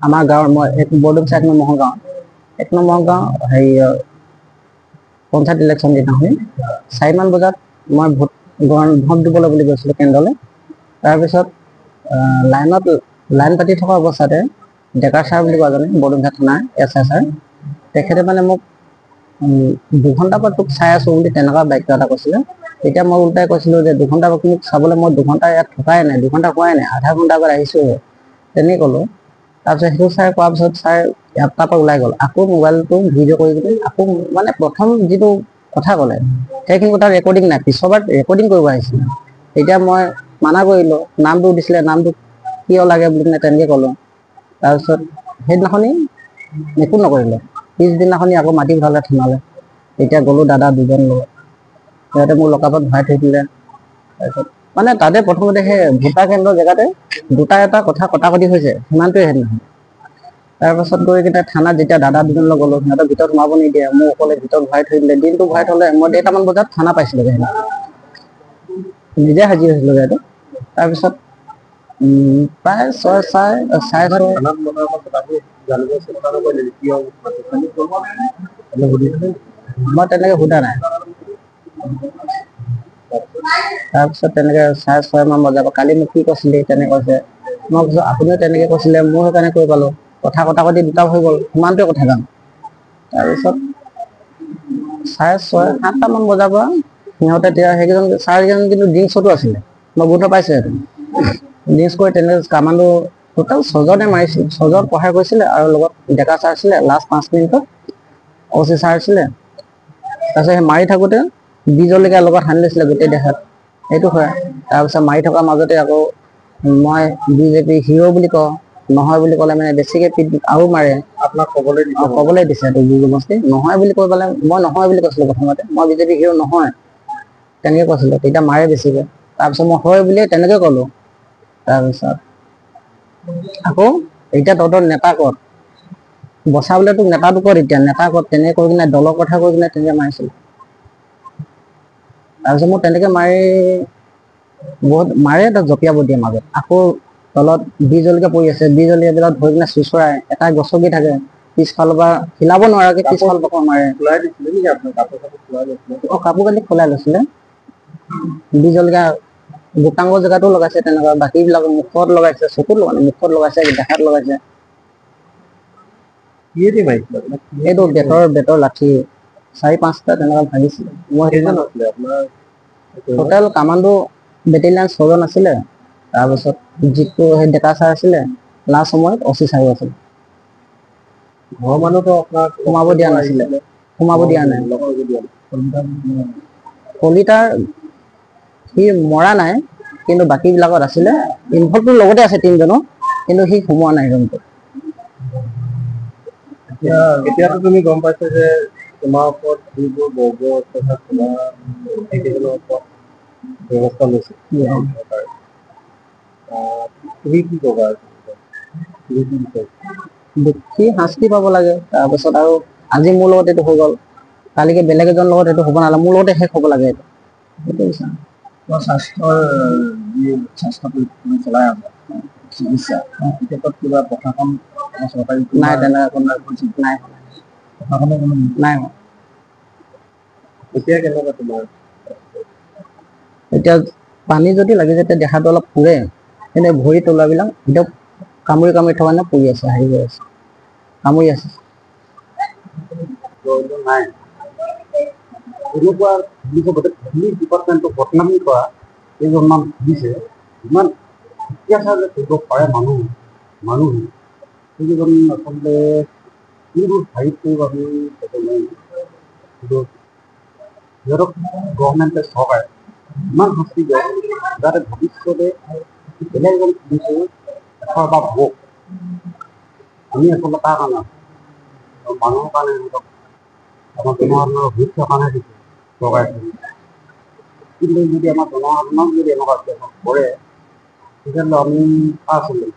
আমাৰ গাঁৱৰ মই বৰডুমচা 1 নম্বৰ গাঁও 1 নম্বৰ গাঁও হেৰি পঞ্চায়ত ইলেকশ্যন দিনাখন 4 মান বজাত মই ভোট দিবলৈ বুলি গৈছিলোঁ কেন্দ্ৰলৈ। তাৰপিছত লাইন পাতি থকা অৱস্থাতে ডেকা ছাৰ বুলি কোৱা জনে বৰডুমচা থানাৰ SI ছাৰ তেখেতে মানে মোক 2 ঘণ্টাৰ পৰা তোক চাই আছো বুলি তেনেকুৱা বাক্য এটা কৈছিলে। তেতিয়া মই উল্টাই কৈছিলোঁ যে 2 ঘণ্টা মোক চাবলৈ মই 2 ঘণ্টা ইয়াত থকাই নাই, 2 ঘণ্টা হোৱাই নাই, আধা ঘণ্টা আগত আহিছোঁ তেনেকৈ ক'লোঁ। তাৰপিছত সেইটো ছাৰ কোৱাৰ পিছত ছাৰ ইয়াৰ পৰা ওলাই গ'ল। আকৌ মোবাইলটো ভিডিঅ' কৰি কিনে আকৌ মানে প্ৰথম যিটো কথা ক'লে সেইখিনি কথা ৰেকৰ্ডিং নাই, পিছৰবাৰ ৰেকৰ্ডিং কৰিব আহিছিলে। তেতিয়া মই মানা কৰিলোঁ, নামটো দিছিলে, নামটো কিয় লাগে বুলি কিনে তেনেকৈ ক'লোঁ। তাৰপিছত সেইদিনাখনি একো নকৰিলে। পিছদিনাখনি আকৌ মাটি ভৰালে থানালৈ। এতিয়া গ'লোঁ দাদা 2জন লগত, সিহঁতে মোৰ লকআপত ভৰাই থৈ দিলে। তাৰপিছত মানে তাতে প্ৰথমতে সেই ভোটাৰ কেন্দ্ৰৰ জেগাতে 2টা কথা কটা-কটি হৈছে, সিমানটোৱে সেইদিনাখন। তাৰপাছত গৈ কিনে থানাত যেতিয়া দাদা 2জন লগত গ'লোঁ, সিহঁতৰ ভিতৰত সোমাব নিদিয়ে, মোক অকলে ভিতৰত ভৰাই থৈ দিলে। দিনটো ভৰাই থ'লে, মই 1:30মান বজাত থানা পাইছিলোঁগৈ। নিজে সাজি হৈছিলোঁগৈ এইটো। তাৰপিছত প্ৰায় 6:30 মই তেনেকৈ সোধা নাই। তাৰপিছত তেনেকৈ 6:30 মান বজাৰ পৰা কালি মোক কি কৈছিলি তেনেকৈ কৈছে। মই কৈছোঁ আপুনিও তেনেকৈ কৈছিলে, মই সেইকাৰণে কৈ পালোঁ। কথা কটা-কটি 2টা হৈ গ'ল, সিমানটোৱে কথা জানো। তাৰপিছত 6:30 7টা মান বজাৰ পৰা সিহঁতে সেইকেইজন ছাৰকেইজন কিন্তু ড্ৰিংকছতো আছিলে, মই গোন্ধ পাইছোঁ সেইটো। ড্ৰিংকছ কৰি তেনেকৈ কামাণ্ডো টোটেল 6জনে মাৰিছিল, 6জন সহায় কৰিছিলে আৰু লগত ডেকা ছাৰ আছিলে। লাষ্ট 5 মিনিটত OC ছাৰ আছিলে। তাৰপিছত সেই মাৰি থাকোঁতে বিজলকীয়া লগত সানি লৈছিলে গোটেই দেহাত, সেইটো হয়। তাৰপিছত মাৰি থকাৰ মাজতে আকৌ মই বিজেপি হিৰ' বুলি কওঁ, নহয় বুলি ক'লে মানে বেছিকৈ পিট আৰু মাৰে। আপোনাক ক'বলৈ দিছে জবৰদস্তি, নহয় বুলি কৈ পেলাই মই নহয় বুলি কৈছিলোঁ প্ৰথমতে, মই বিজেপি হিৰ' নহয় তেনেকৈ কৈছিলোঁ। তেতিয়া মাৰে বেছিকৈ। তাৰপিছত মই হয় বুলিয়ে তেনেকৈ ক'লোঁ। তাৰপিছত আকৌ এতিয়া তহঁতৰ নেতা ক'ত, বচাবলৈ তোক নেতাটো ক'ত, এতিয়া নেতা ক'ত, তেনেকৈ কৈ কিনে দলৰ কথা কৈ কিনে তেনেকৈ মাৰিছিল। তাৰপিছত মোৰ তেনেকৈ মাৰি বহুত মাৰে, তাক জঁপিয়াব দিয়ে মাজত। আকৌ তলত বিজলকীয়া পৰি আছে, বিজলকীয়াবিলাক ধৰি কিনে চুচৰাই এটা গছকি থাকে, পিছফালৰ পৰা হিলাব নোৱাৰাকে পিছফালৰ পৰা মাৰে। কাপোৰ কানি খোলাই লৈছিলে। বিজলকীয়া গোটাংগ জেগাতো লগাইছে তেনেকুৱা, বাকীবিলাক মুখত লগাইছে, চকুত লগা নাই, মুখত লগাইছে, দেহাত লগাইছে। এইটো বেতৰ লাঠি 4-5টা তেনেকুৱা ভাঙিছিলে। টোটেল কামাণ্ডো বেটেলিয়ান 6জন আছিলে। তাৰপিছত যিটো সেই ডেকা ছাৰ আছিলে, লাষ্ট সময়ত OC ছাৰো আছিলে। ঘৰৰ মানুহতো আপোনাক সোমাব দিয়া নাছিলে, সোমাব দিয়া নাই। কলিতাৰ সি মৰা নাই, কিন্তু বাকীবিলাকত আছিলে। ইনভল্ভটো লগতে আছে 3জনৰ, কিন্তু সি সোমোৱা নাই ৰুমটোত। এতিয়াতো তুমি গম পাইছা যে তোমাৰ ওপৰত যিবোৰ ব্যৱস্থা লৈছে, তুমি কি ক'বা? সি শাস্তি পাব লাগে। তাৰপিছত আৰু আজি মোৰ লগত এইটো হৈ গ'ল, কালিকে বেলেগ এজনৰ লগত এইটো হ'ব নালাগে, মোৰ লগতে শেষ হ'ব লাগে এইটো। স্বাস্থ্যটো চলাই আছে চিকিৎসা, ক্ষেত্ৰত কিবা প্ৰশাসন চৰকাৰী নাই, তেনেকুৱা কোনো নাই, প্ৰশাসনে কোনো নাই। এতিয়া কেনেকুৱা তোমাৰ? এতিয়া পানী যদি লাগি যায়, দেহাটো অলপ পুৰে, এনে ভৰি তলুৱাবিলাক একদম কামুৰি কামুৰি থকা নিচিনা পুৰি আছে, হেৰি হৈ আছে, কামুৰি আছে। নাই এনেকুৱা গোটেই ডিপাৰ্টমেণ্টটো বদনামী কৰা কেইজনমান দিছে, ইমান অত্যাচাৰ কৰিব পাৰে মানুহ সেইকেইজন আচলতে যিবোৰ হাইট কৰিব আমি কিন্তু সিহঁতক গভৰ্ণমেণ্টে চৰকাৰে ইমান শাস্তি দিয়ে যাতে ভৱিষ্যতে বেলেগ এজন পুলিচে এশাৰ বা ভাবক আমি আচলতে তাৰ কাৰণে মানুহৰ কাৰণে সিহঁতক আমাৰ জনসাধাৰণৰ ভৱিষ্যৰ কাৰণে দিছে চৰকাৰে। কিন্তু যদি আমাৰ জনসাধাৰণক যদি এনেকুৱা কৰে তেতিয়াহ'লে আমি কাৰ আচলতে